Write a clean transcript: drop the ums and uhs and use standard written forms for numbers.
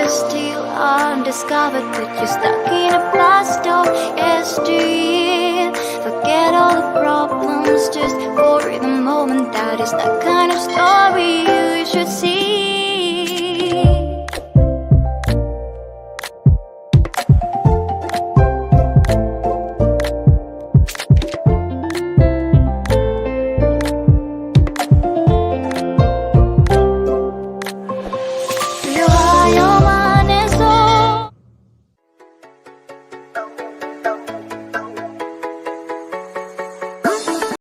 still undiscovered, but you're stuck in a blast of yesteryear. Forget all the problems just for the moment. That is the kind of story you should see.